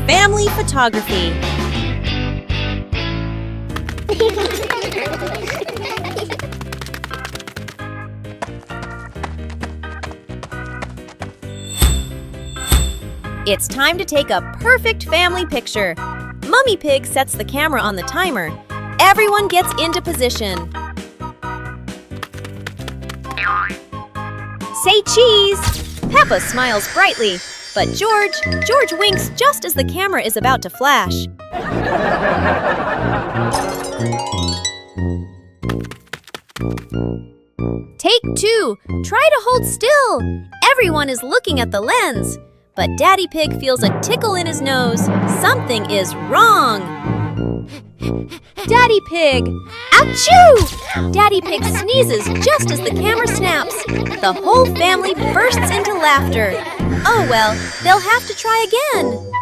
family photography. It's time to take a perfect family picture. Mummy Pig sets the camera on the timer. Everyone gets into position. Say cheese! Peppa smiles brightly, but George winks just as the camera is about to flash. Take 2. Try to hold still. Everyone is looking at the lens. But Daddy Pig feels a tickle in his nose. Something is wrong. Daddy Pig! Achoo! Daddy Pig sneezes just as the camera snaps. The whole family bursts into laughter. Oh well, they'll have to try again.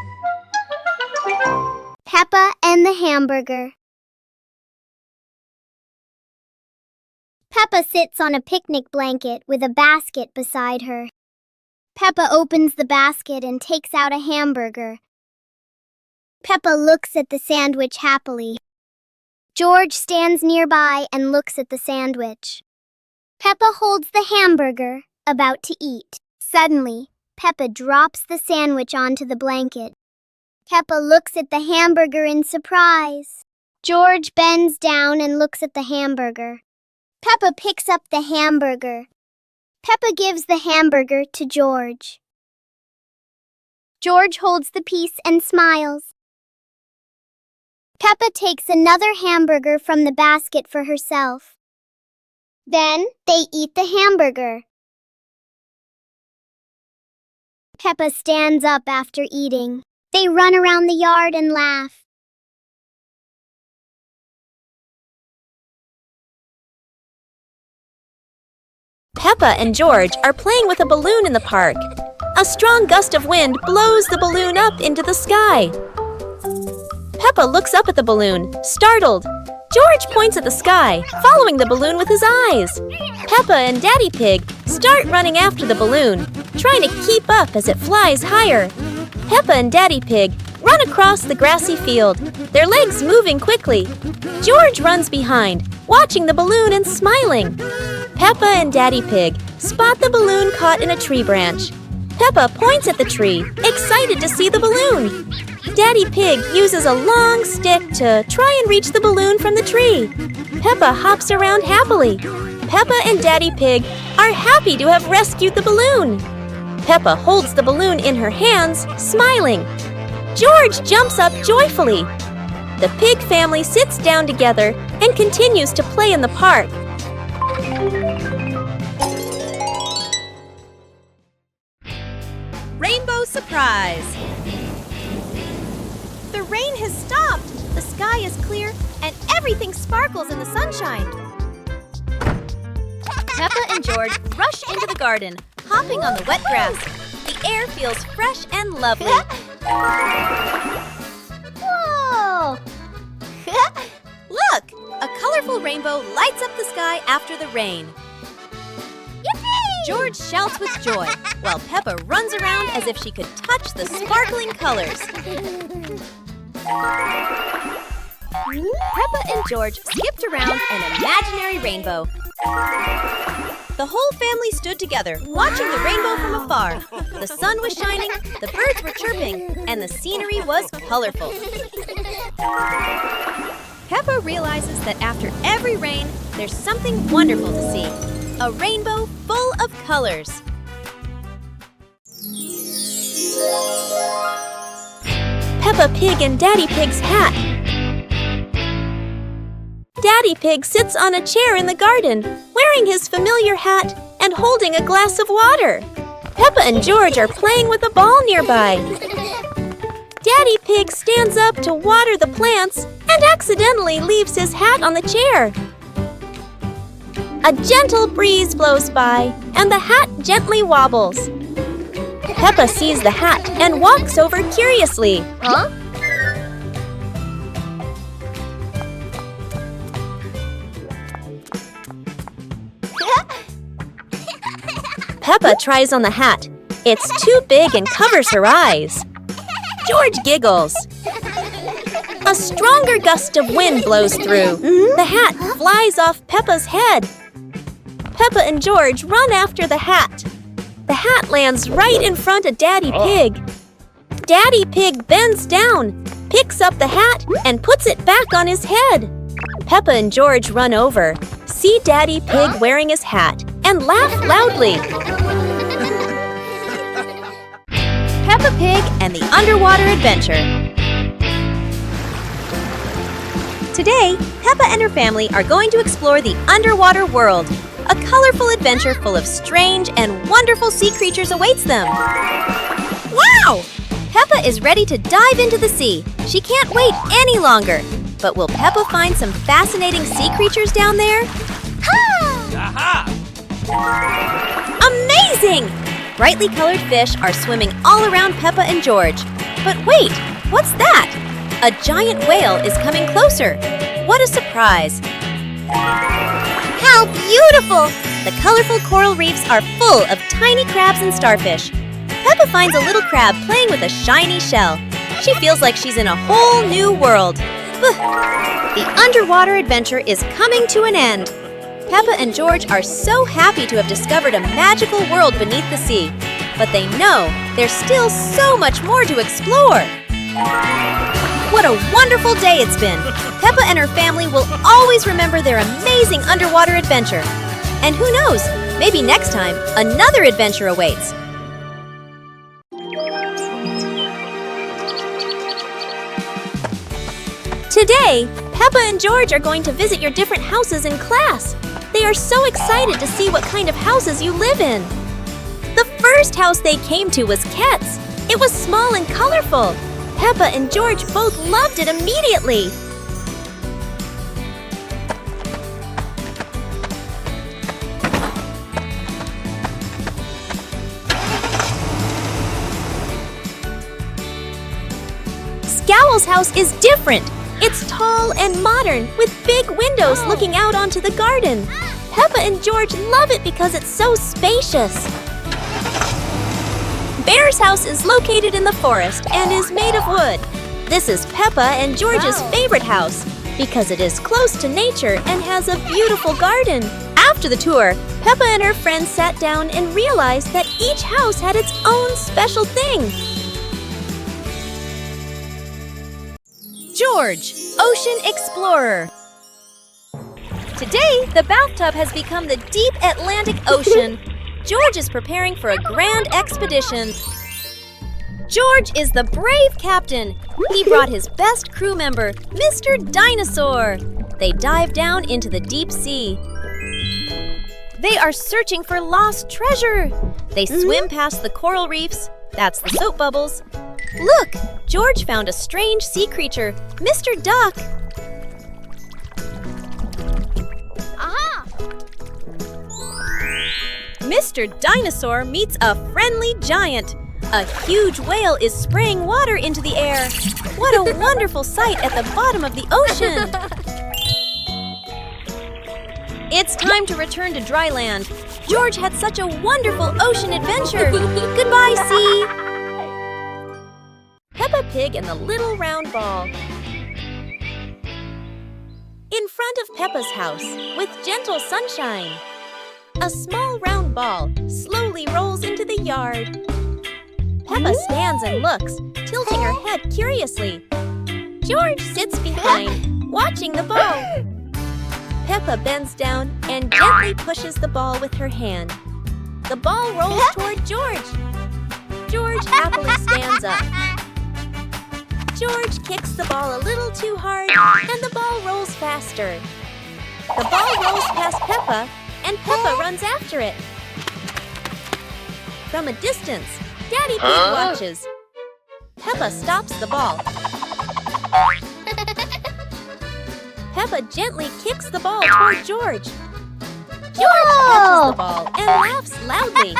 Peppa and the hamburger. Peppa sits on a picnic blanket with a basket beside her. Peppa opens the basket and takes out a hamburger. Peppa looks at the sandwich happily. George stands nearby and looks at the sandwich. Peppa holds the hamburger, about to eat. Suddenly, Peppa drops the sandwich onto the blanket. Peppa looks at the hamburger in surprise. George bends down and looks at the hamburger. Peppa picks up the hamburger. Peppa gives the hamburger to George. George holds the piece and smiles. Peppa takes another hamburger from the basket for herself. Then they eat the hamburger. Peppa stands up after eating. They run around the yard and laugh. Peppa and George are playing with a balloon in the park. A strong gust of wind blows the balloon up into the sky. Peppa looks up at the balloon, startled. George points at the sky, following the balloon with his eyes. Peppa and Daddy Pig start running after the balloon, trying to keep up as it flies higher. Peppa and Daddy Pig run across the grassy field, their legs moving quickly. George runs behind, watching the balloon and smiling. Peppa and Daddy Pig spot the balloon caught in a tree branch. Peppa points at the tree, excited to see the balloon. Daddy Pig uses a long stick to try and reach the balloon from the tree. Peppa hops around happily. Peppa and Daddy Pig are happy to have rescued the balloon. Peppa holds the balloon in her hands, smiling. George jumps up joyfully. The pig family sits down together and continues to play in the park. Rainbow surprise! The rain has stopped. The sky is clear and everything sparkles in the sunshine. Peppa and George rush into the garden, hopping on the wet grass. The air feels fresh and lovely. Whoa! Look! A colorful rainbow lights up the sky after the rain. Yippee! George shouts with joy, while Peppa runs around as if she could touch the sparkling colors. Peppa and George skipped around an imaginary rainbow. The whole family stood together, watching the rainbow from afar. The sun was shining, the birds were chirping, and the scenery was colorful. Peppa realizes that after every rain, there's something wonderful to see. A rainbow full of colors. Peppa Pig and Daddy Pig's hat. Daddy Pig sits on a chair in the garden, wearing his familiar hat and holding a glass of water. Peppa and George are playing with a ball nearby. Daddy Pig stands up to water the plants and accidentally leaves his hat on the chair. A gentle breeze blows by and the hat gently wobbles. Peppa sees the hat and walks over curiously. Huh? Peppa tries on the hat. It's too big and covers her eyes. George giggles. A stronger gust of wind blows through. The hat flies off Peppa's head. Peppa and George run after the hat. The hat lands right in front of Daddy Pig. Daddy Pig bends down, picks up the hat, and puts it back on his head. Peppa and George run over, see Daddy Pig wearing his hat, and laugh loudly. Peppa Pig and the Underwater Adventure. Today, Peppa and her family are going to explore the underwater world. A colorful adventure full of strange and wonderful sea creatures awaits them. Wow! Peppa is ready to dive into the sea. She can't wait any longer. But will Peppa find some fascinating sea creatures down there? Aha! Amazing! Brightly colored fish are swimming all around Peppa and George. But wait, what's that? A giant whale is coming closer. What a surprise! How beautiful! The colorful coral reefs are full of tiny crabs and starfish. Peppa finds a little crab playing with a shiny shell. She feels like she's in a whole new world. The underwater adventure is coming to an end. Peppa and George are so happy to have discovered a magical world beneath the sea. But they know there's still so much more to explore. What a wonderful day it's been! Peppa and her family will always remember their amazing underwater adventure. And who knows, maybe next time, another adventure awaits. Today, Peppa and George are going to visit your different houses in class. They are so excited to see what kind of houses you live in. The first house they came to was Ket's. It was small and colorful. Peppa and George both loved it immediately. Scowl's house is different. It's tall and modern, with big windows looking out onto the garden. Peppa and George love it because it's so spacious. Bear's house is located in the forest and is made of wood. This is Peppa and George's favorite house because it is close to nature and has a beautiful garden. After the tour, Peppa and her friends sat down and realized that each house had its own special thing. George, Ocean Explorer. Today, the bathtub has become the deep Atlantic Ocean. George is preparing for a grand expedition. George is the brave captain. He brought his best crew member, Mr. Dinosaur. They dive down into the deep sea. They are searching for lost treasure. They swim past the coral reefs. That's the soap bubbles. Look, George found a strange sea creature, Mr. Duck. Aha! Mr. Dinosaur meets a friendly giant. A huge whale is spraying water into the air. What a wonderful sight at the bottom of the ocean. It's time to return to dry land. George had such a wonderful ocean adventure. Goodbye, sea. Peppa Pig and the Little Round Ball. In front of Peppa's house, with gentle sunshine, a small round ball slowly rolls into the yard. Peppa stands and looks, tilting her head curiously. George sits behind, watching the ball. Peppa bends down and gently pushes the ball with her hand. The ball rolls toward George. George happily stands up. George kicks the ball a little too hard, and the ball rolls faster. The ball rolls past Peppa, and Peppa runs after it. From a distance, Daddy Pig watches. Peppa stops the ball. Peppa gently kicks the ball toward George. George catches the ball and laughs loudly.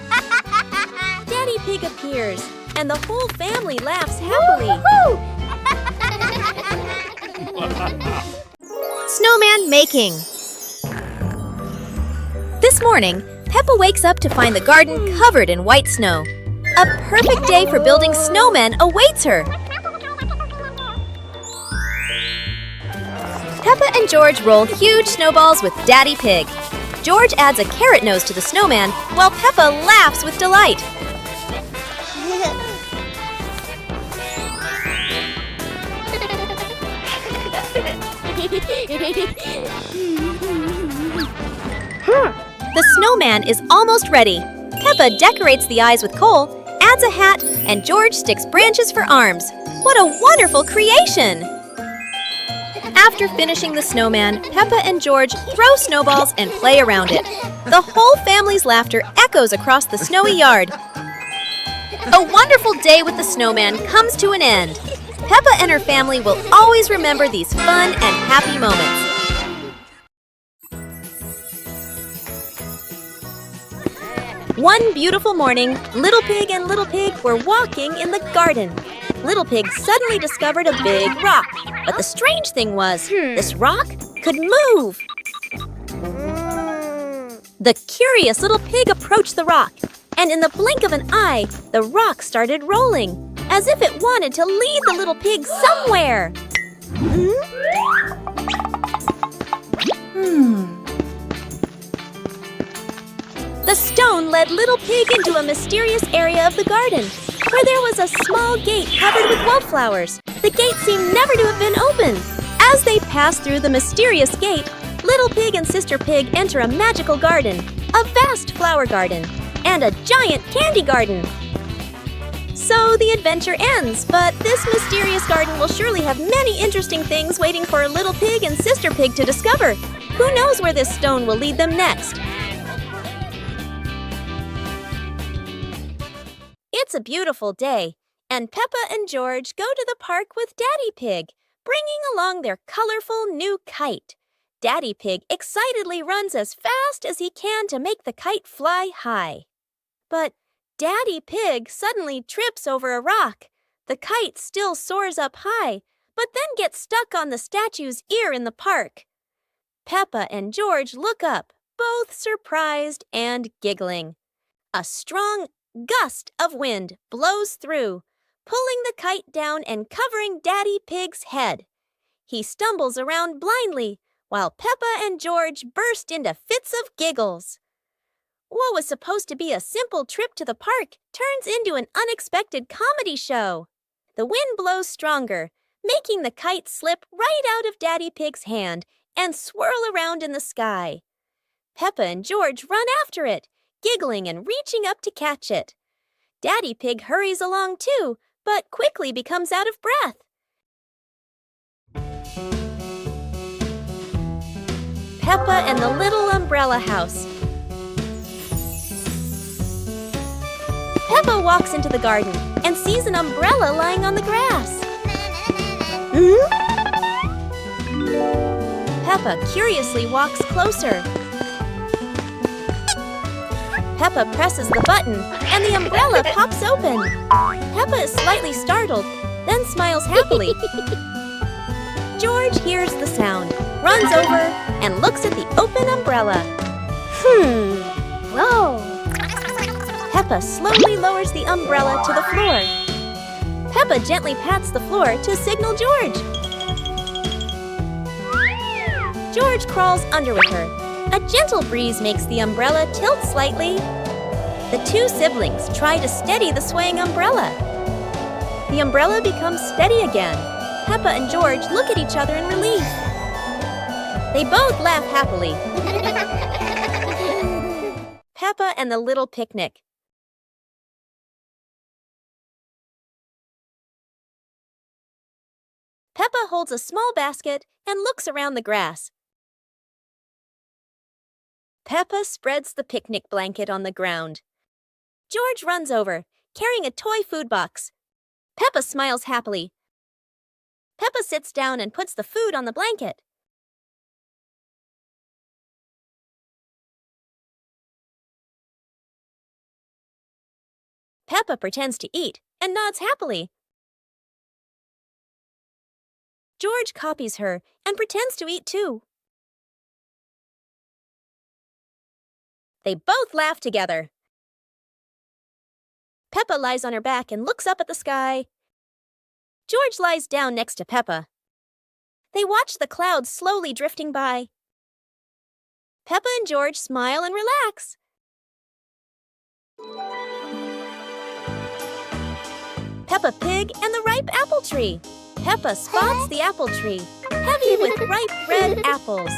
Daddy Pig appears, and the whole family laughs happily. Snowman making. This morning, Peppa wakes up to find the garden covered in white snow. A perfect day for building snowmen awaits her. Peppa and George roll huge snowballs with Daddy Pig. George adds a carrot nose to the snowman, while Peppa laughs with delight. The snowman is almost ready. Peppa decorates the eyes with coal, adds a hat, and George sticks branches for arms. What a wonderful creation! After finishing the snowman, Peppa and George throw snowballs and play around it. The whole family's laughter echoes across the snowy yard. A wonderful day with the snowman comes to an end. Peppa and her family will always remember these fun and happy moments. One beautiful morning, Little Pig and Little Pig were walking in the garden. Little Pig suddenly discovered a big rock, but the strange thing was, this rock could move. The curious Little Pig approached the rock, and in the blink of an eye, the rock started rolling, as if it wanted to lead the Little Pig somewhere. The stone led Little Pig into a mysterious area of the garden, where there was a small gate covered with wildflowers. The gate seemed never to have been opened. As they passed through the mysterious gate, Little Pig and Sister Pig enter a magical garden, a vast flower garden, and a giant candy garden. So the adventure ends, but this mysterious garden will surely have many interesting things waiting for Little Pig and Sister Pig to discover. Who knows where this stone will lead them next? It's a beautiful day, and Peppa and George go to the park with Daddy Pig, bringing along their colorful new kite. Daddy Pig excitedly runs as fast as he can to make the kite fly high. But Daddy Pig suddenly trips over a rock. The kite still soars up high, but then gets stuck on the statue's ear in the park. Peppa and George look up, both surprised and giggling. A strong gust of wind blows through, pulling the kite down and covering Daddy Pig's head. He stumbles around blindly, while Peppa and George burst into fits of giggles. What was supposed to be a simple trip to the park turns into an unexpected comedy show. The wind blows stronger, making the kite slip right out of Daddy Pig's hand and swirl around in the sky. Peppa and George run after it, giggling and reaching up to catch it. Daddy Pig hurries along too, but quickly becomes out of breath. Peppa and the Little Umbrella House. Peppa walks into the garden and sees an umbrella lying on the grass. Peppa curiously walks closer. Peppa presses the button, and the umbrella pops open. Peppa is slightly startled, then smiles happily. George hears the sound, runs over, and looks at the open umbrella. Whoa! Peppa slowly lowers the umbrella to the floor. Peppa gently pats the floor to signal George. George crawls under with her. A gentle breeze makes the umbrella tilt slightly. The two siblings try to steady the swaying umbrella. The umbrella becomes steady again. Peppa and George look at each other in relief. They both laugh happily. Peppa and the Little Picnic. Peppa holds a small basket and looks around the grass. Peppa spreads the picnic blanket on the ground. George runs over, carrying a toy food box. Peppa smiles happily. Peppa sits down and puts the food on the blanket. Peppa pretends to eat and nods happily. George copies her and pretends to eat too. They both laugh together. Peppa lies on her back and looks up at the sky. George lies down next to Peppa. They watch the clouds slowly drifting by. Peppa and George smile and relax. Peppa Pig and the ripe apple tree. Peppa spots the apple tree, heavy with ripe red apples.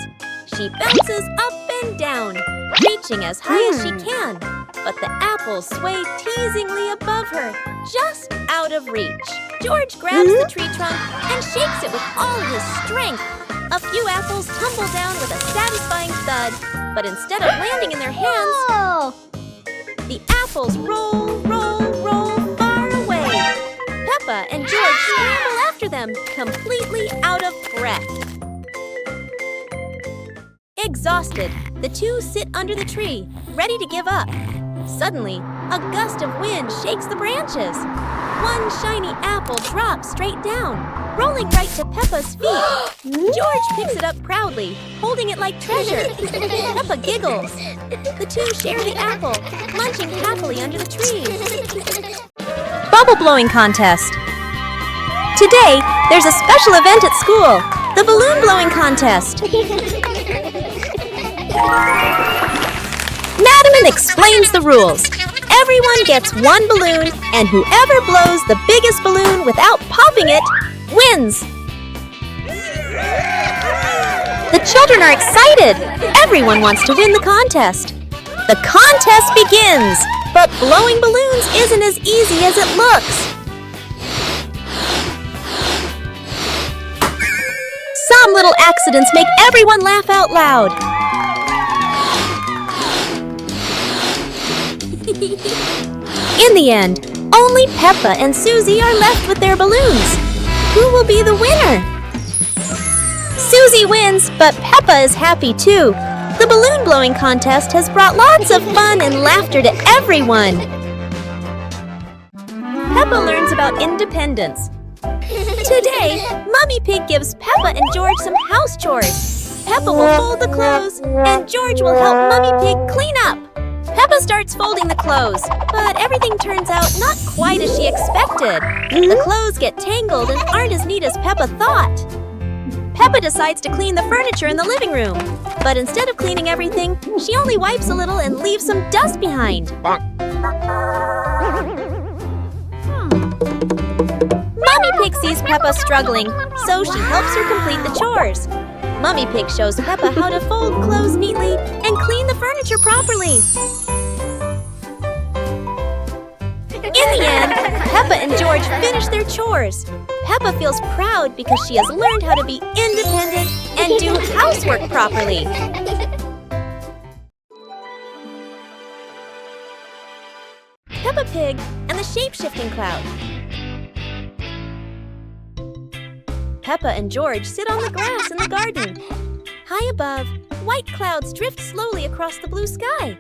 She bounces up and down, reaching as high as she can. But the apples sway teasingly above her, just out of reach. George grabs the tree trunk and shakes it with all his strength. A few apples tumble down with a satisfying thud, but instead of landing in their hands, the apples roll, roll, roll far away. Peppa and George scramble after them, completely out of breath. Exhausted, the two sit under the tree, ready to give up. Suddenly, a gust of wind shakes the branches. One shiny apple drops straight down, rolling right to Peppa's feet. George picks it up proudly, holding it like treasure. Peppa giggles. The two share the apple, munching happily under the tree. Bubble blowing contest. Today, there's a special event at school, the balloon blowing contest. Madam explains the rules. Everyone gets one balloon, and whoever blows the biggest balloon without popping it wins. The children are excited. Everyone wants to win the contest. The contest begins, but blowing balloons isn't as easy as it looks. Some little accidents make everyone laugh out loud. In the end, only Peppa and Susie are left with their balloons. Who will be the winner? Susie wins, but Peppa is happy too. The balloon blowing contest has brought lots of fun and laughter to everyone. Peppa learns about independence. Today, Mummy Pig gives Peppa and George some house chores. Peppa will fold the clothes, and George will help Mummy Pig clean up. Peppa starts folding the clothes, but everything turns out not quite as she expected. The clothes get tangled and aren't as neat as Peppa thought. Peppa decides to clean the furniture in the living room, but instead of cleaning everything, she only wipes a little and leaves some dust behind. Mummy Pig sees Peppa struggling, so she helps her complete the chores. Mummy Pig shows Peppa how to fold clothes neatly and clean the furniture properly. In the end, Peppa and George finish their chores. Peppa feels proud because she has learned how to be independent and do housework properly. Peppa Pig and the shape-shifting cloud. Peppa and George sit on the grass in the garden. High above, white clouds drift slowly across the blue sky.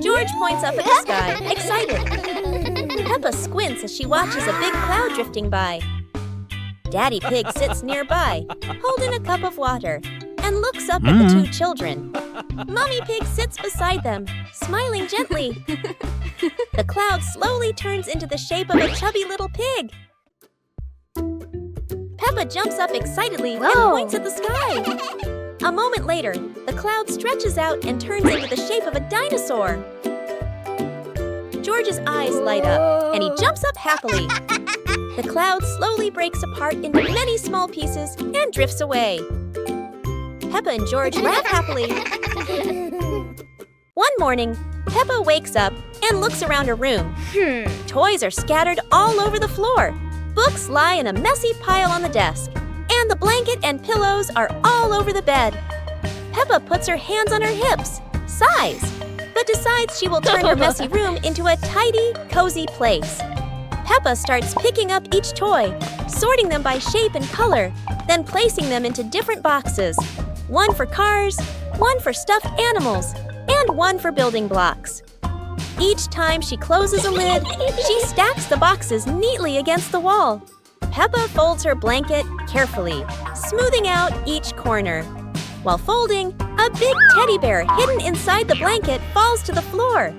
George points up at the sky, excited. Peppa squints as she watches a big cloud drifting by. Daddy Pig sits nearby, holding a cup of water, and looks up at the two children. Mummy Pig sits beside them, smiling gently. The cloud slowly turns into the shape of a chubby little pig. Peppa jumps up excitedly and points at the sky. A moment later, the cloud stretches out and turns into the shape of a dinosaur. George's eyes light up, and he jumps up happily. The cloud slowly breaks apart into many small pieces and drifts away. Peppa and George laugh happily. One morning, Peppa wakes up and looks around her room. Toys are scattered all over the floor. Books lie in a messy pile on the desk, and the blanket and pillows are all over the bed. Peppa puts her hands on her hips, sighs, but decides she will turn her messy room into a tidy, cozy place. Peppa starts picking up each toy, sorting them by shape and color, then placing them into different boxes. One for cars, one for stuffed animals, and one for building blocks. Each time she closes a lid, she stacks the boxes neatly against the wall. Peppa folds her blanket carefully, smoothing out each corner. While folding, a big teddy bear hidden inside the blanket falls to the floor.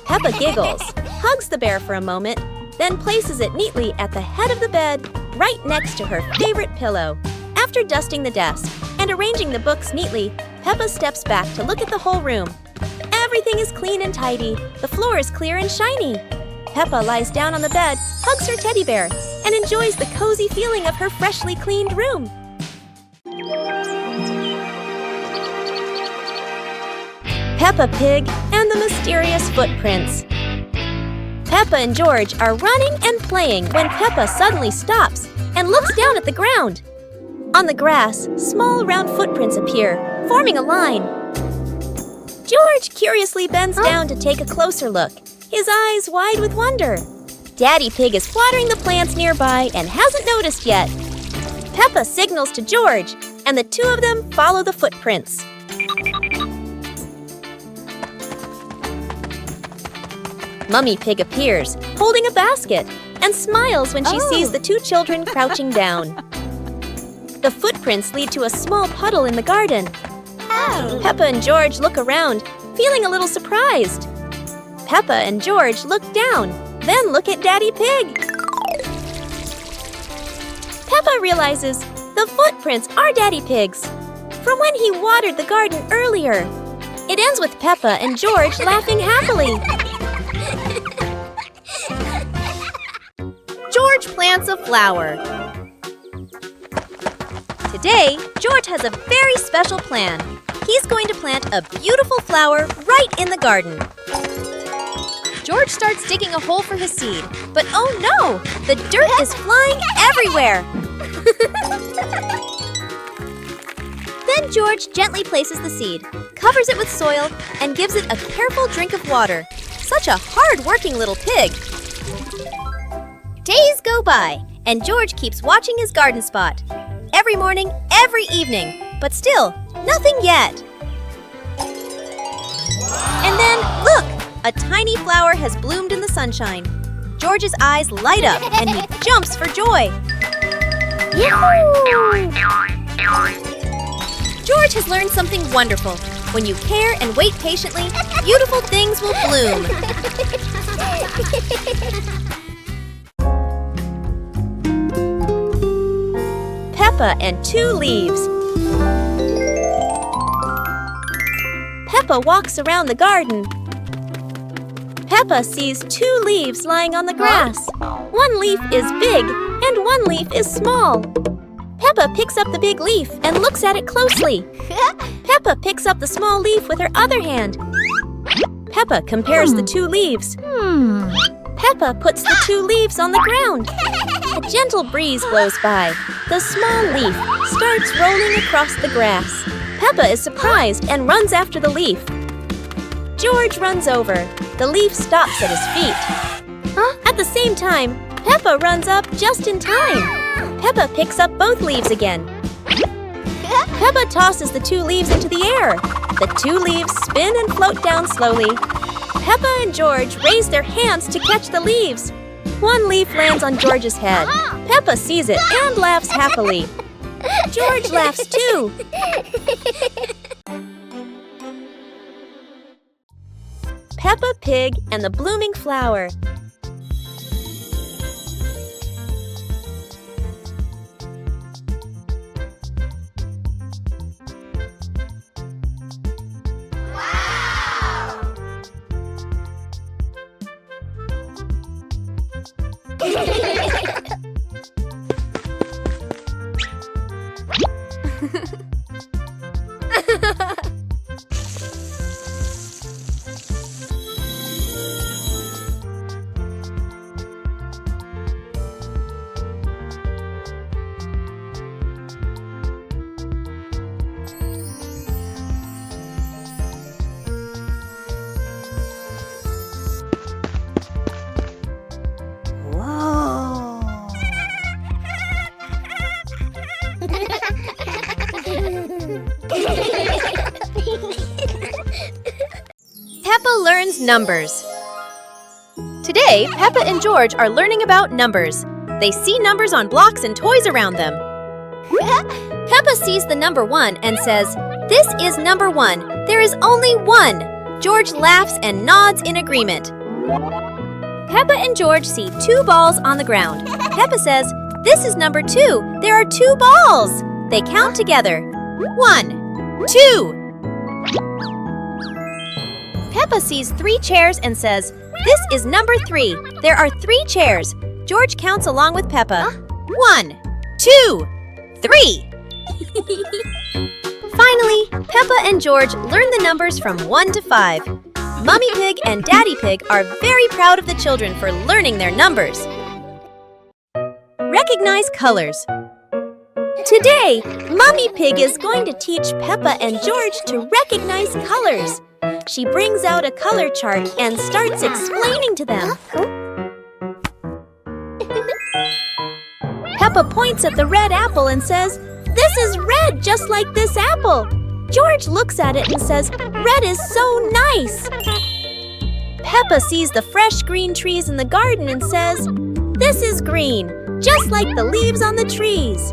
Peppa giggles, hugs the bear for a moment, then places it neatly at the head of the bed, right next to her favorite pillow. After dusting the desk and arranging the books neatly, Peppa steps back to look at the whole room. Everything is clean and tidy. The floor is clear and shiny. Peppa lies down on the bed, hugs her teddy bear, and enjoys the cozy feeling of her freshly cleaned room. Peppa Pig and the Mysterious Footprints. Peppa and George are running and playing when Peppa suddenly stops and looks down at the ground. On the grass, small round footprints appear, forming a line. George curiously bends down to take a closer look, his eyes wide with wonder. Daddy Pig is watering the plants nearby and hasn't noticed yet. Peppa signals to George, and the two of them follow the footprints. Mummy Pig appears, holding a basket, and smiles when she sees the two children crouching down. The footprints lead to a small puddle in the garden. Peppa and George look around, feeling a little surprised. Peppa and George look down, then look at Daddy Pig. Peppa realizes the footprints are Daddy Pig's, from when he watered the garden earlier. It ends with Peppa and George laughing happily. George plants a flower. Today, George has a very special plan. He's going to plant a beautiful flower right in the garden. George starts digging a hole for his seed, but oh no! The dirt is flying everywhere! Then George gently places the seed, covers it with soil, and gives it a careful drink of water. Such a hard-working little pig! Days go by, and George keeps watching his garden spot. Every morning, every evening, but still, nothing yet. And then, look! A tiny flower has bloomed in the sunshine. George's eyes light up, and he jumps for joy. Yahoo! George has learned something wonderful. When you care and wait patiently, beautiful things will bloom. Peppa and two leaves. Peppa walks around the garden. Peppa sees two leaves lying on the grass. One leaf is big and one leaf is small. Peppa picks up the big leaf and looks at it closely. Peppa picks up the small leaf with her other hand. Peppa compares the two leaves. Peppa puts the two leaves on the ground. A gentle breeze blows by. The small leaf starts rolling across the grass. Peppa is surprised and runs after the leaf. George runs over. The leaf stops at his feet. At the same time, Peppa runs up just in time. Peppa picks up both leaves again. Peppa tosses the two leaves into the air. The two leaves spin and float down slowly. Peppa and George raise their hands to catch the leaves. One leaf lands on George's head. Peppa sees it and laughs happily. George laughs too. Peppa Pig and the Blooming Flower. Peppa learns numbers. Today, Peppa and George are learning about numbers. They see numbers on blocks and toys around them. Peppa sees the number 1 and says, "This is number 1. There is only one." George laughs and nods in agreement. Peppa and George see 2 balls on the ground. Peppa says, "This is number 2. There are 2 balls." They count together. 1, 2. Peppa sees 3 chairs and says, "This is number 3. There are 3 chairs." George counts along with Peppa. 1, 2, 3. Finally, Peppa and George learn the numbers from 1 to 5. Mummy Pig and Daddy Pig are very proud of the children for learning their numbers. Recognize colors. Today, Mummy Pig is going to teach Peppa and George to recognize colors. She brings out a color chart and starts explaining to them. Peppa points at the red apple and says, "This is red just like this apple." George looks at it and says, "Red is so nice." Peppa sees the fresh green trees in the garden and says, "This is green, just like the leaves on the trees."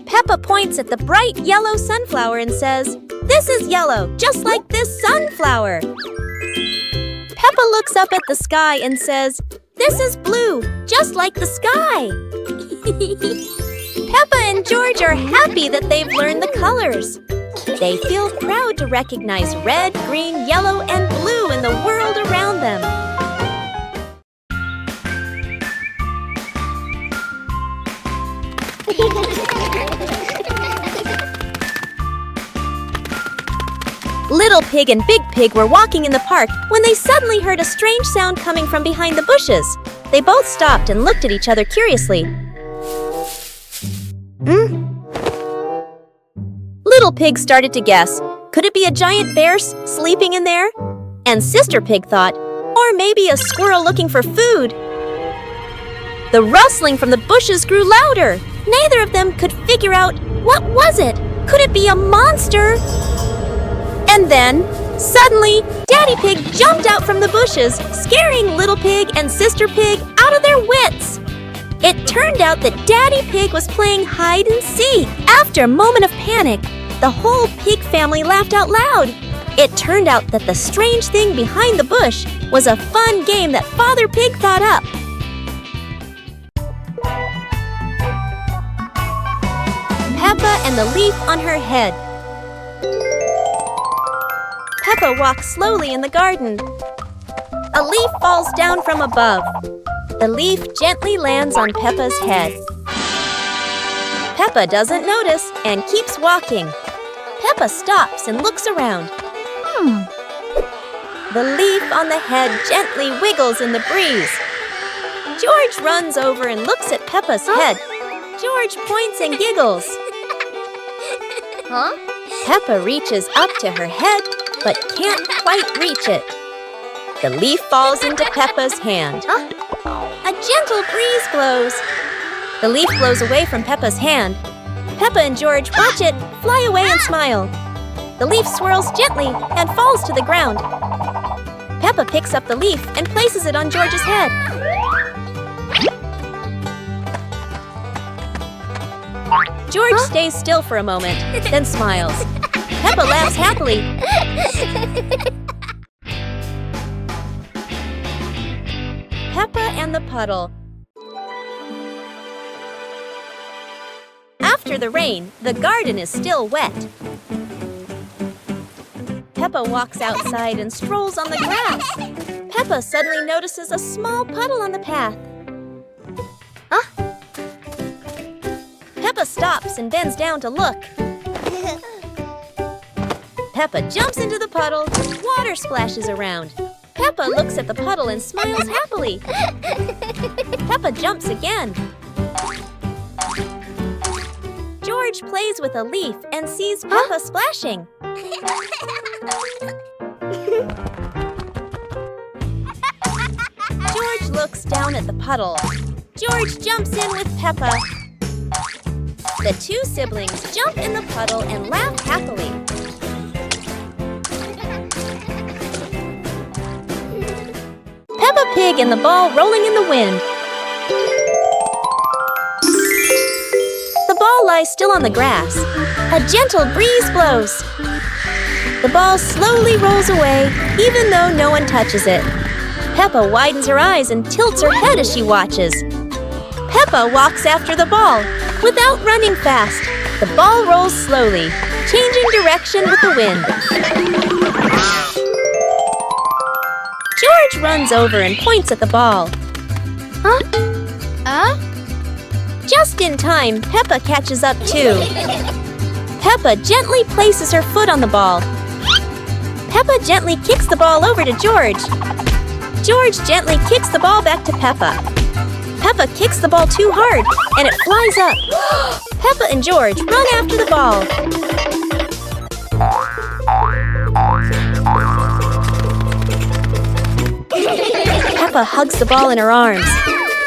Peppa points at the bright yellow sunflower and says, "This is yellow, just like this sunflower." Peppa looks up at the sky and says, "This is blue, just like the sky." Peppa and George are happy that they've learned the colors. They feel proud to recognize red, green, yellow, and blue in the world around them. Little Pig and Big Pig were walking in the park when they suddenly heard a strange sound coming from behind the bushes. They both stopped and looked at each other curiously. Little Pig started to guess. Could it be a giant bear sleeping in there? And Sister Pig thought, or maybe a squirrel looking for food. The rustling from the bushes grew louder. Neither of them could figure out, what was it? Could it be a monster? And then, suddenly, Daddy Pig jumped out from the bushes, scaring Little Pig and Sister Pig out of their wits. It turned out that Daddy Pig was playing hide and seek. After a moment of panic, the whole pig family laughed out loud. It turned out that the strange thing behind the bush was a fun game that Father Pig thought up. Peppa and the leaf on her head. Peppa walks slowly in the garden. A leaf falls down from above. The leaf gently lands on Peppa's head. Peppa doesn't notice and keeps walking. Peppa stops and looks around. The leaf on the head gently wiggles in the breeze. George runs over and looks at Peppa's head. George points and giggles. Peppa reaches up to her head, but can't quite reach it. The leaf falls into Peppa's hand. A gentle breeze blows. The leaf blows away from Peppa's hand. Peppa and George watch it fly away and smile. The leaf swirls gently and falls to the ground. Peppa picks up the leaf and places it on George's head. George stays still for a moment, then smiles. Peppa laughs happily. Peppa and the puddle. After the rain, the garden is still wet. Peppa walks outside and strolls on the grass. Peppa suddenly notices a small puddle on the path. Peppa stops and bends down to look. Peppa jumps into the puddle. Water splashes around. Peppa looks at the puddle and smiles happily. Peppa jumps again. George plays with a leaf and sees Peppa splashing. George looks down at the puddle. George jumps in with Peppa. The two siblings jump in the puddle and laugh happily. Peppa Pig and the ball rolling in the wind. The ball lies still on the grass. A gentle breeze blows. The ball slowly rolls away, even though no one touches it. Peppa widens her eyes and tilts her head as she watches. Peppa walks after the ball, without running fast. The ball rolls slowly, changing direction with the wind. George runs over and points at the ball. Just in time, Peppa catches up too. Peppa gently places her foot on the ball. Peppa gently kicks the ball over to George. George gently kicks the ball back to Peppa. Peppa kicks the ball too hard, and it flies up. Peppa and George run after the ball. Peppa hugs the ball in her arms.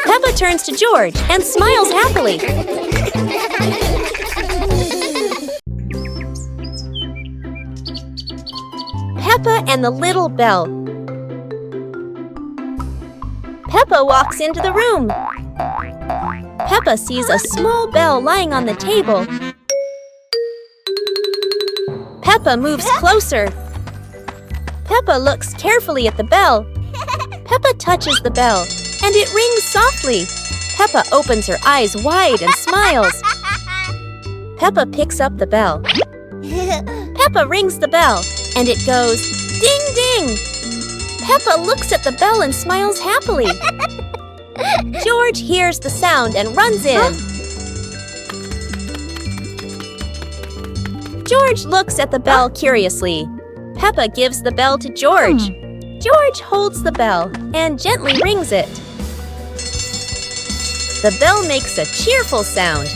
Peppa turns to George and smiles happily. Peppa and the little bell. Peppa walks into the room. Peppa sees a small bell lying on the table. Peppa moves closer. Peppa looks carefully at the bell. Peppa touches the bell, and it rings softly. Peppa opens her eyes wide and smiles. Peppa picks up the bell. Peppa rings the bell, and it goes ding ding. Peppa looks at the bell and smiles happily. George hears the sound and runs in. George looks at the bell curiously. Peppa gives the bell to George. George holds the bell and gently rings it. The bell makes a cheerful sound.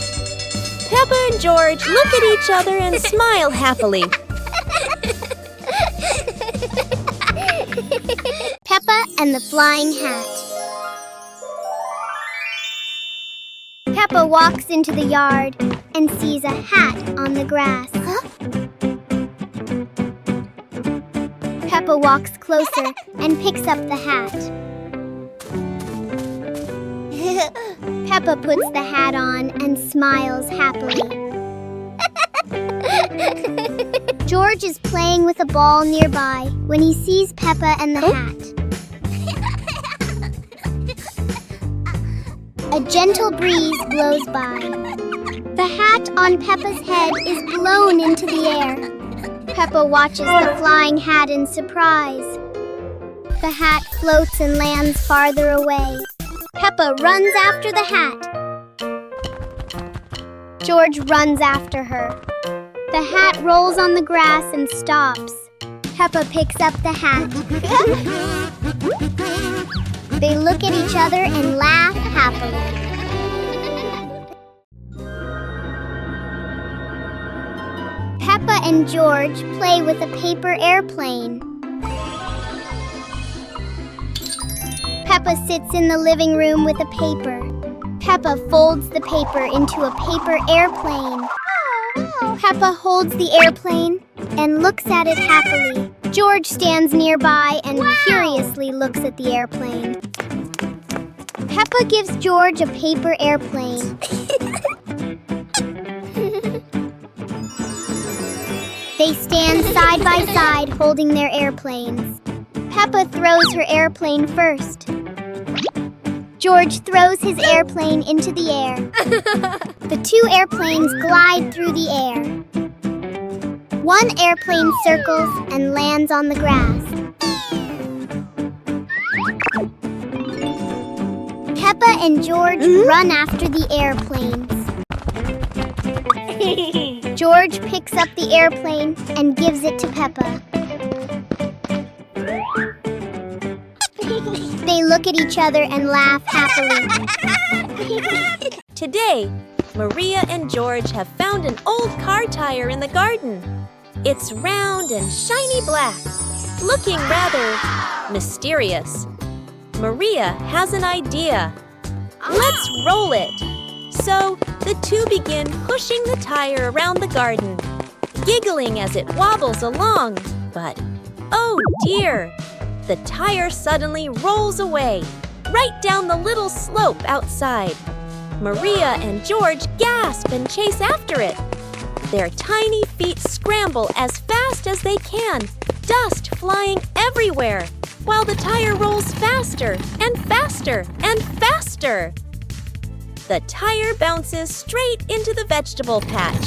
Peppa and George look at each other and smile happily. Peppa and the Flying Hat. Peppa walks into the yard and sees a hat on the grass. Peppa walks closer and picks up the hat. Peppa puts the hat on and smiles happily. George is playing with a ball nearby when he sees Peppa and the hat. A gentle breeze blows by. The hat on Peppa's head is blown into the air. Peppa watches the flying hat in surprise. The hat floats and lands farther away. Peppa runs after the hat. George runs after her. The hat rolls on the grass and stops. Peppa picks up the hat. They look at each other and laugh happily. Peppa and George play with a paper airplane. Peppa sits in the living room with a paper. Peppa folds the paper into a paper airplane. Peppa holds the airplane and looks at it happily. George stands nearby and curiously looks at the airplane. Peppa gives George a paper airplane. They stand side by side holding their airplanes. Peppa throws her airplane first. George throws his airplane into the air. The two airplanes glide through the air. One airplane circles and lands on the grass. Peppa and George run after the airplanes. George picks up the airplane and gives it to Peppa. They look at each other and laugh happily. Today, Maria and George have found an old car tire in the garden. It's round and shiny black, looking rather mysterious. Maria has an idea. Let's roll it. So the two begin pushing the tire around the garden, giggling as it wobbles along. But, oh dear, the tire suddenly rolls away, right down the little slope outside. Maria and George gasp and chase after it. Their tiny feet scramble as fast as they can, dust flying everywhere, while the tire rolls faster and faster and faster. The tire bounces straight into the vegetable patch.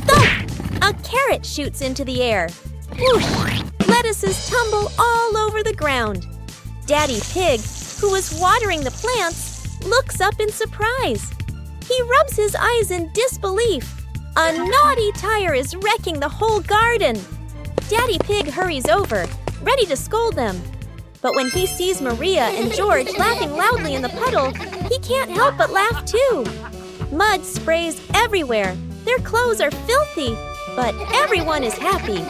Thump! A carrot shoots into the air. Whoosh! Lettuces tumble all over the ground. Daddy Pig, who was watering the plants, looks up in surprise. He rubs his eyes in disbelief. A naughty tire is wrecking the whole garden. Daddy Pig hurries over, ready to scold them. But when he sees Maria and George laughing loudly in the puddle, he can't help but laugh too. Mud sprays everywhere. Their clothes are filthy, but everyone is happy.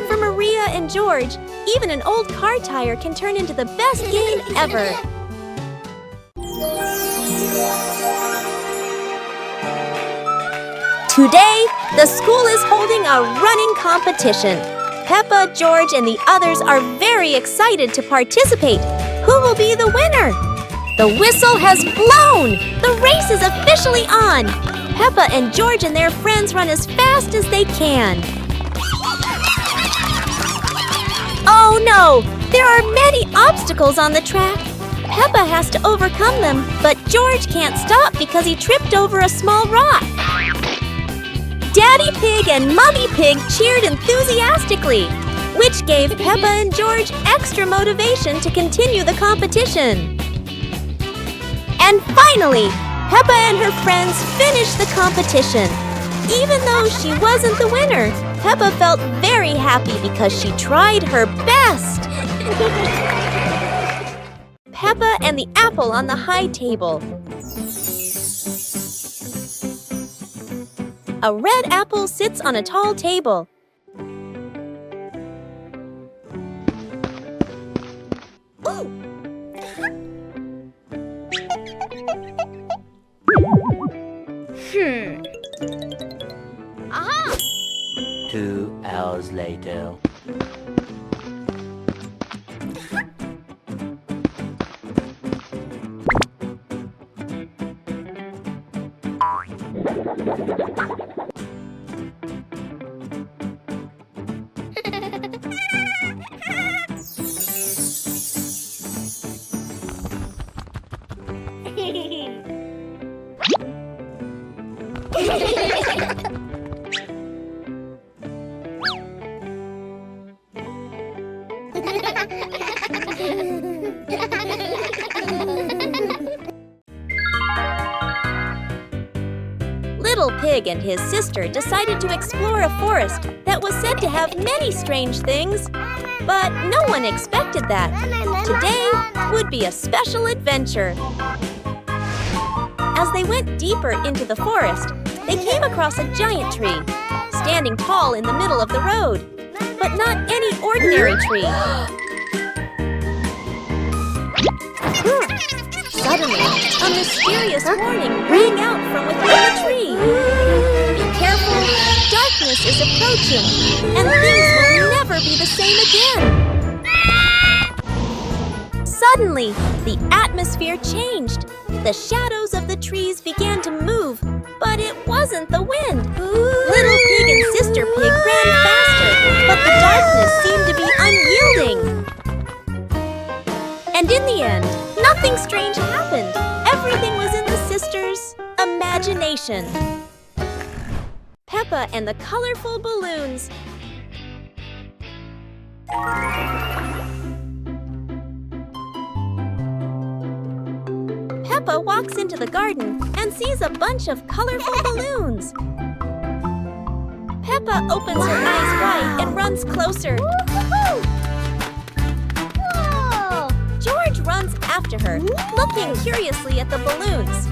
For Maria and George, even an old car tire can turn into the best game ever. Today, the school is holding a running competition. Peppa, George, and the others are very excited to participate. Who will be the winner? The whistle has blown! The race is officially on! Peppa and George and their friends run as fast as they can. Oh no! There are many obstacles on the track. Peppa has to overcome them, but George can't stop because he tripped over a small rock. Daddy Pig and Mummy Pig cheered enthusiastically, which gave Peppa and George extra motivation to continue the competition. And finally, Peppa and her friends finished the competition. Even though she wasn't the winner, Peppa felt very happy because she tried her best. Peppa and the apple on the high table. A red apple sits on a tall table. Ooh. Aha! 2 hours later. Little Pig and his sister decided to explore a forest that was said to have many strange things. But no one expected that. Today would be a special adventure. As they went deeper into the forest, they came across a giant tree, standing tall in the middle of the road. But not any ordinary tree. Suddenly, a mysterious warning rang out from within the tree. Be careful, darkness is approaching, and things will never be the same again. Suddenly, the atmosphere changed. The shadows of the trees began to move, but it wasn't the wind. Little Pig and Sister Pig ran faster, but the darkness seemed to be unyielding. And in the end, nothing strange happened. Everything was in the sisters' imagination. Peppa and the colorful balloons. Peppa walks into the garden and sees a bunch of colorful balloons. Peppa opens her eyes wide and runs closer. George runs after her, looking curiously at the balloons.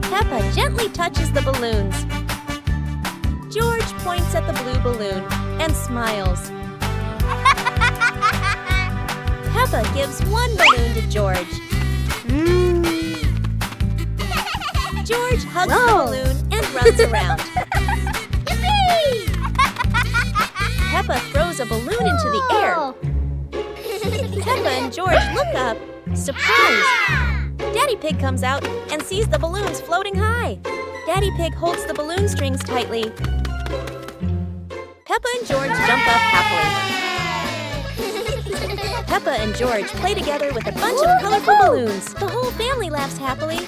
Peppa gently touches the balloons. George points at the blue balloon and smiles. Peppa gives one balloon to George. George hugs the balloon and runs around. Peppa throws a balloon into the air. Peppa and George look up, surprised. Daddy Pig comes out and sees the balloons floating high. Daddy Pig holds the balloon strings tightly. Peppa and George jump up happily. Peppa and George play together with a bunch of colorful balloons. The whole family laughs happily.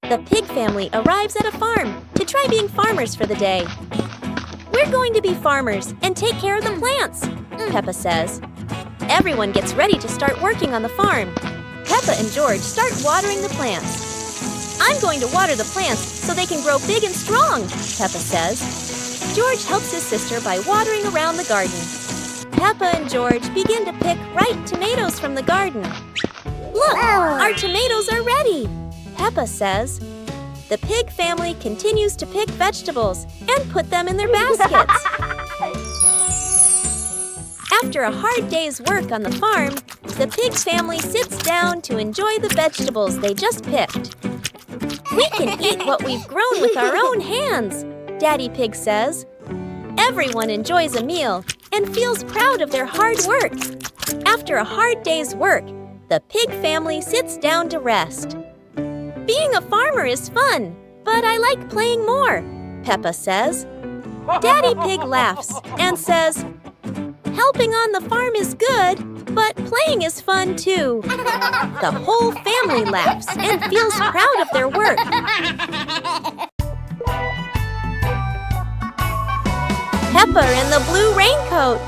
The pig family arrives at a farm to try being farmers for the day. We're going to be farmers and take care of the plants, Peppa says. Everyone gets ready to start working on the farm. Peppa and George start watering the plants. I'm going to water the plants so they can grow big and strong, Peppa says. George helps his sister by watering around the garden. Peppa and George begin to pick ripe tomatoes from the garden. Look, our tomatoes are ready, Peppa says. The pig family continues to pick vegetables and put them in their baskets. After a hard day's work on the farm, the pig family sits down to enjoy the vegetables they just picked. We can eat what we've grown with our own hands, Daddy Pig says. Everyone enjoys a meal and feels proud of their hard work. After a hard day's work, the pig family sits down to rest. Being a farmer is fun, but I like playing more, Peppa says. Daddy Pig laughs and says, helping on the farm is good, but playing is fun too. The whole family laughs and feels proud of their work. Peppa in the blue raincoat.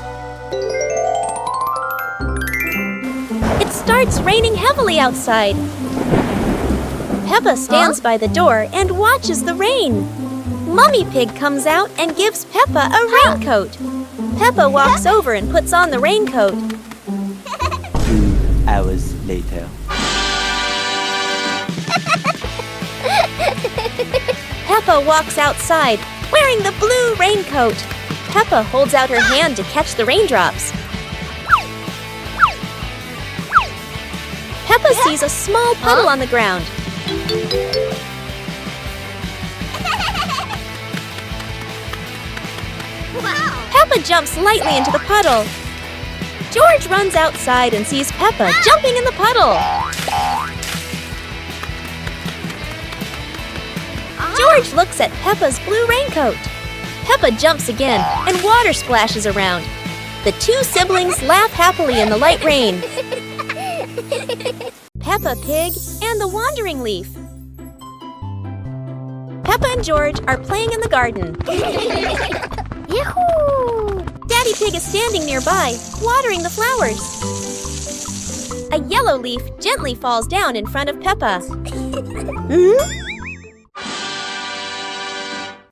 It starts raining heavily outside. Peppa stands by the door and watches the rain. Mummy Pig comes out and gives Peppa a raincoat. Peppa walks over and puts on the raincoat. 2 hours later. Peppa walks outside, wearing the blue raincoat. Peppa holds out her hand to catch the raindrops. Peppa sees a small puddle on the ground. Peppa jumps lightly into the puddle. George runs outside and sees Peppa jumping in the puddle. George looks at Peppa's blue raincoat. Peppa jumps again and water splashes around. The two siblings laugh happily in the light rain. Peppa Pig and the Wandering Leaf. Peppa and George are playing in the garden. Yahoo! Daddy Pig is standing nearby, watering the flowers. A yellow leaf gently falls down in front of Peppa.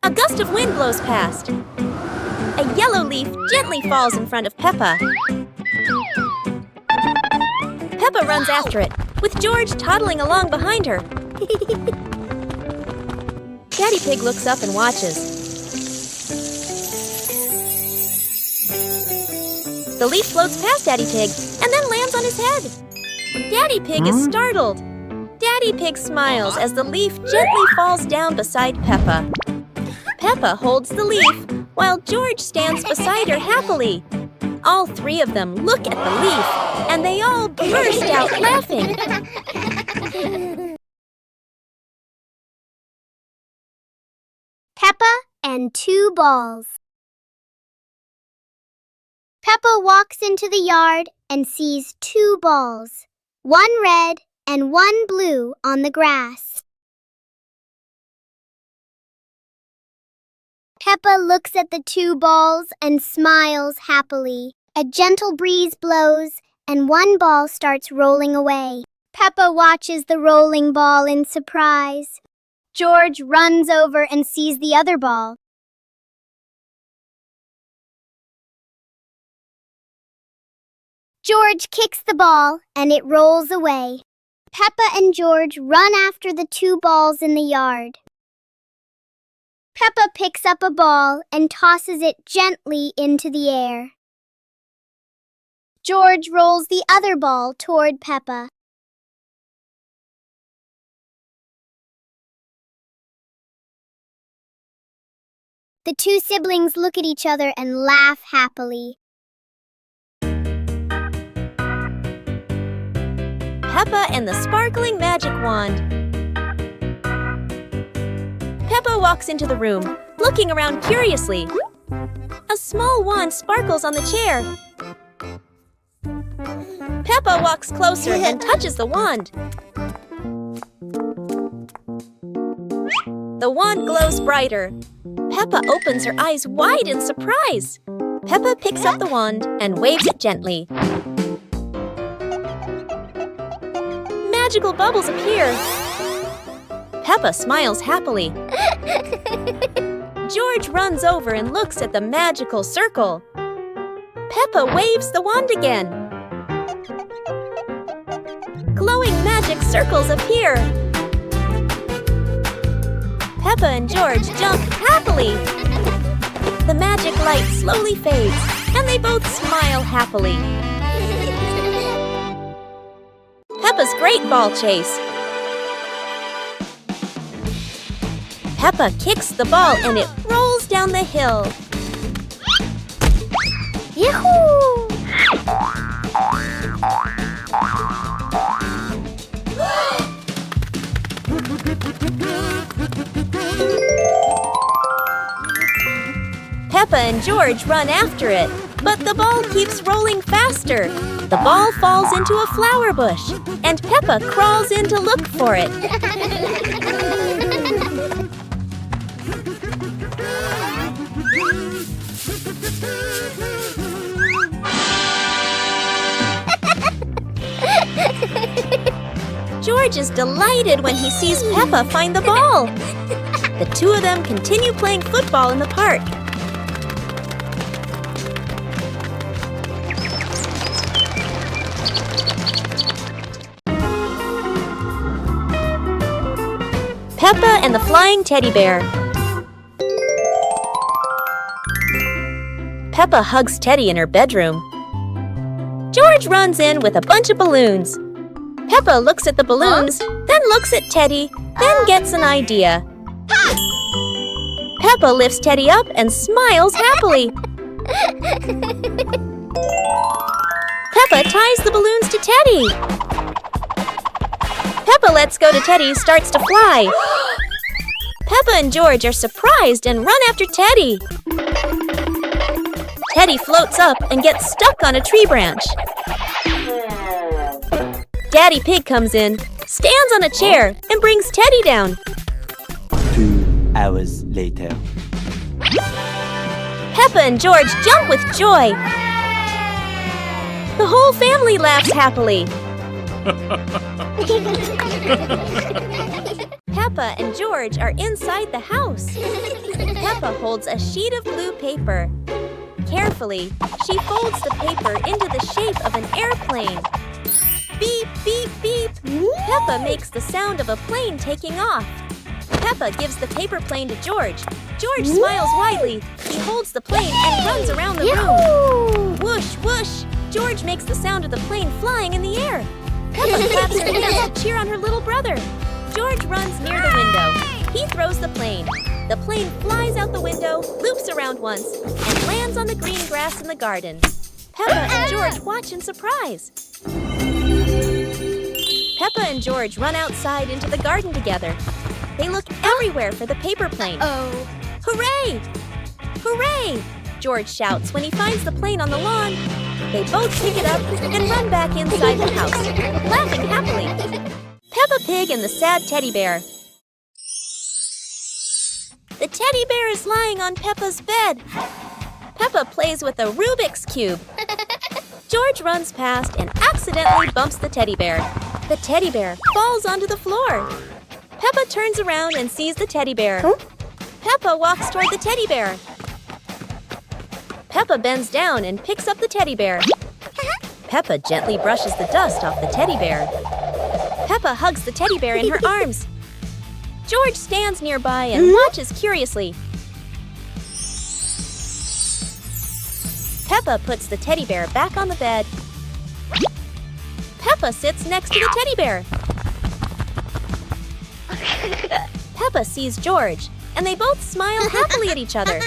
A gust of wind blows past. A yellow leaf gently falls in front of Peppa. Peppa runs after it, with George toddling along behind her. Daddy Pig looks up and watches. The leaf floats past Daddy Pig and then lands on his head. Daddy Pig is startled. Daddy Pig smiles as the leaf gently falls down beside Peppa. Peppa holds the leaf while George stands beside her happily. All three of them look at the leaf and they all burst out laughing. Peppa and 2 balls. Peppa walks into the yard and sees 2 balls, one red and one blue on the grass. Peppa looks at the 2 balls and smiles happily. A gentle breeze blows and one ball starts rolling away. Peppa watches the rolling ball in surprise. George runs over and sees the other ball. George kicks the ball and it rolls away. Peppa and George run after the 2 balls in the yard. Peppa picks up a ball and tosses it gently into the air. George rolls the other ball toward Peppa. The 2 siblings look at each other and laugh happily. Peppa and the sparkling magic wand. Peppa walks into the room, looking around curiously. A small wand sparkles on the chair. Peppa walks closer and touches the wand. The wand glows brighter. Peppa opens her eyes wide in surprise. Peppa picks up the wand and waves it gently. Magical bubbles appear. Peppa smiles happily. George runs over and looks at the magical circle. Peppa waves the wand again. Glowing magic circles appear. Peppa and George jump happily. The magic light slowly fades, and they both smile happily. Peppa's great ball chase. Peppa kicks the ball and it rolls down the hill. Yahoo! Peppa and George run after it, but the ball keeps rolling faster. The ball falls into a flower bush, and Peppa crawls in to look for it. George is delighted when he sees Peppa find the ball. The two of them continue playing football in the park. Peppa and the Flying Teddy Bear. Peppa hugs Teddy in her bedroom. George runs in with a bunch of balloons. Peppa looks at the balloons, then looks at Teddy, then gets an idea. Peppa lifts Teddy up and smiles happily. Peppa ties the balloons to Teddy. Peppa lets go to Teddy, starts to fly. Peppa and George are surprised and run after Teddy. Teddy floats up and gets stuck on a tree branch. Daddy Pig comes in, stands on a chair, and brings Teddy down. 2 hours later. Peppa and George jump with joy. The whole family laughs happily. Peppa and George are inside the house. Peppa holds a sheet of blue paper. Carefully, she folds the paper into the shape of an airplane. Beep, beep, beep. Peppa makes the sound of a plane taking off. Peppa gives the paper plane to George. George smiles widely. He holds the plane and runs around the room. Whoosh, whoosh. George makes the sound of the plane flying in the air. Peppa claps her hands to cheer on her little brother. George runs near the window. He throws the plane. The plane flies out the window, loops around once, and lands on the green grass in the garden. Peppa and George watch in surprise. Peppa and George run outside into the garden together. They look everywhere for the paper plane. Hooray! Hooray! George shouts when he finds the plane on the lawn. They both pick it up and run back inside the house, laughing happily. Peppa Pig and the Sad Teddy Bear. The teddy bear is lying on Peppa's bed. Peppa plays with a Rubik's Cube. George runs past and accidentally bumps the teddy bear. The teddy bear falls onto the floor. Peppa turns around and sees the teddy bear. Peppa walks toward the teddy bear. Peppa bends down and picks up the teddy bear. Peppa gently brushes the dust off the teddy bear. Peppa hugs the teddy bear in her arms. George stands nearby and watches curiously. Peppa puts the teddy bear back on the bed. Peppa sits next to the teddy bear. Peppa sees George, and they both smile happily at each other.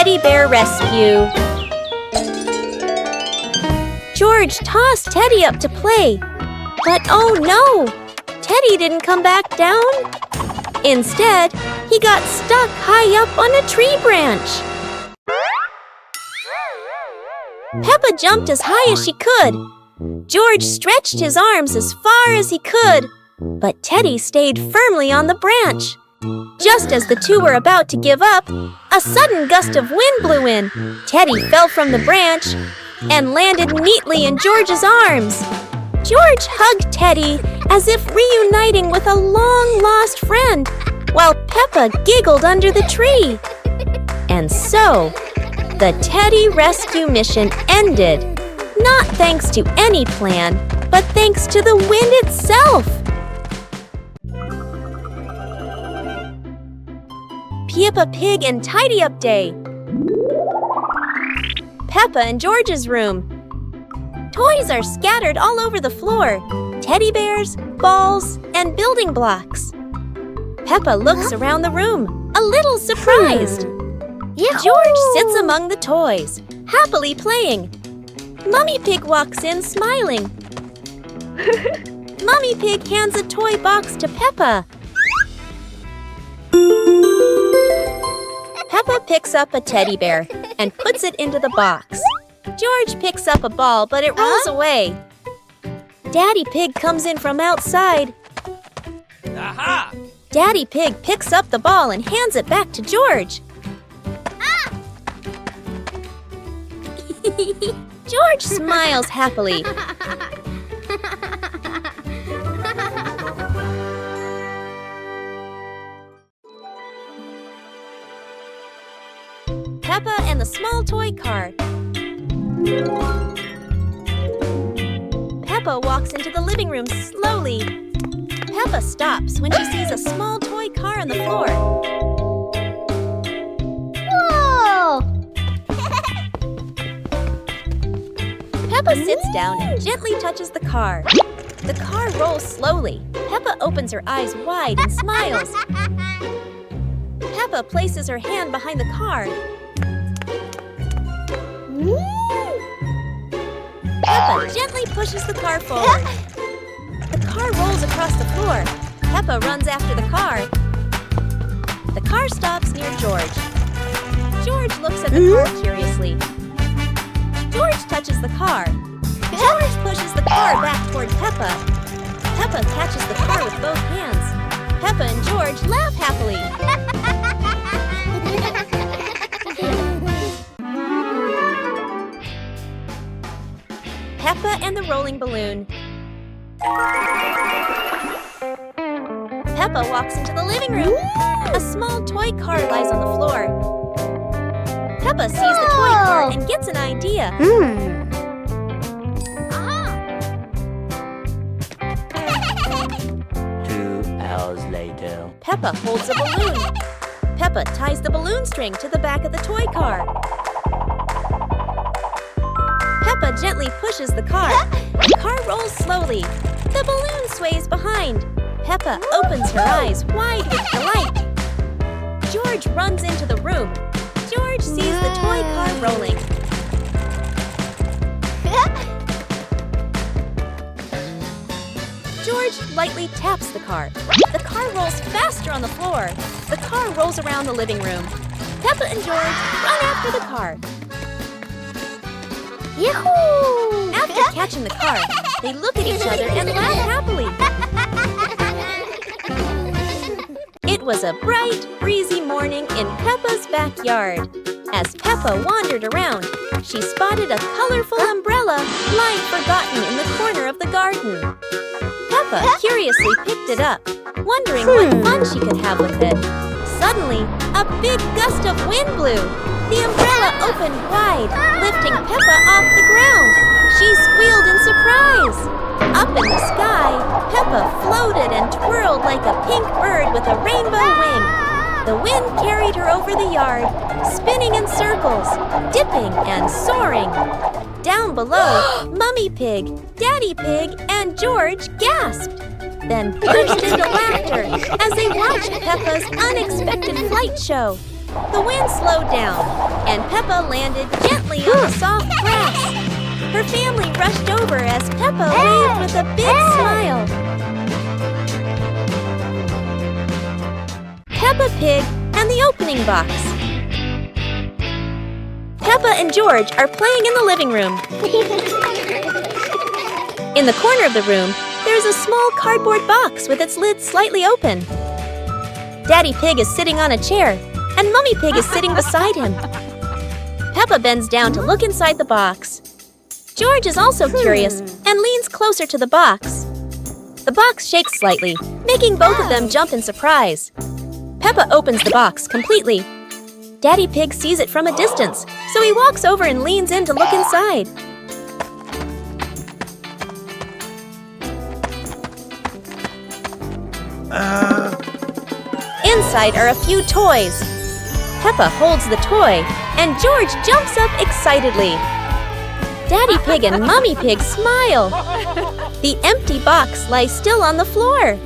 Teddy Bear Rescue. George tossed Teddy up to play. But oh no! Teddy didn't come back down. Instead, he got stuck high up on a tree branch. Peppa jumped as high as she could. George stretched his arms as far as he could, but Teddy stayed firmly on the branch. Just as the two were about to give up, a sudden gust of wind blew in. Teddy fell from the branch and landed neatly in George's arms. George hugged Teddy as if reuniting with a long-lost friend, while Peppa giggled under the tree. And so, the Teddy rescue mission ended, not thanks to any plan, but thanks to the wind itself. Peppa Pig and Tidy Up Day. Peppa and George's room. Toys are scattered all over the floor. Teddy bears, balls, and building blocks. Peppa looks around the room, a little surprised. George sits among the toys, happily playing. Mummy Pig walks in smiling. Mummy Pig hands a toy box to Peppa. Peppa picks up a teddy bear and puts it into the box. George picks up a ball, but it rolls away. Daddy Pig comes in from outside. Aha! Daddy Pig picks up the ball and hands it back to George. George smiles happily. Peppa and the small toy car. Peppa walks into the living room slowly. Peppa stops when she sees a small toy car on the floor. Whoa! Peppa sits down and gently touches the car. The car rolls slowly. Peppa opens her eyes wide and smiles. Peppa places her hand behind the car. Peppa gently pushes the car forward. The car rolls across the floor. Peppa runs after the car. The car stops near George. George looks at the car curiously. George touches the car. George pushes the car back toward Peppa. Peppa catches the car with both hands. Peppa and George laugh happily. Peppa and the rolling balloon. Peppa walks into the living room. A small toy car lies on the floor. Peppa sees the toy car and gets an idea. 2 hours later. Peppa holds a balloon. Peppa ties the balloon string to the back of the toy car. Peppa gently pushes the car. The car rolls slowly. The balloon sways behind. Peppa opens her eyes wide with delight. George runs into the room. George sees the toy car rolling. George lightly taps the car. The car rolls faster on the floor. The car rolls around the living room. Peppa and George run after the car. Yahoo! After catching the car, they look at each other and laugh happily. It was a bright, breezy morning in Peppa's backyard. As Peppa wandered around, she spotted a colorful umbrella lying forgotten in the corner of the garden. Peppa curiously picked it up, wondering what fun she could have with it. Suddenly, a big gust of wind blew. The umbrella opened wide, lifting Peppa off the ground. She squealed in surprise. Up in the sky, Peppa floated and twirled like a pink bird with a rainbow wing. The wind carried her over the yard, spinning in circles, dipping and soaring. Down below, Mummy Pig, Daddy Pig, and George gasped, then burst into laughter as they watched Peppa's unexpected flight show. The wind slowed down, and Peppa landed gently on the soft grass. Her family rushed over as Peppa waved with a big smile. Peppa Pig and the opening box. Peppa and George are playing in the living room. In the corner of the room, there's a small cardboard box with its lid slightly open. Daddy Pig is sitting on a chair, and Mummy Pig is sitting beside him. Peppa bends down to look inside the box. George is also curious and leans closer to the box. The box shakes slightly, making both of them jump in surprise. Peppa opens the box completely. Daddy Pig sees it from a distance, so he walks over and leans in to look inside. Inside are a few toys. Peppa holds the toy, and George jumps up excitedly. Daddy Pig and Mummy Pig smile. The empty box lies still on the floor.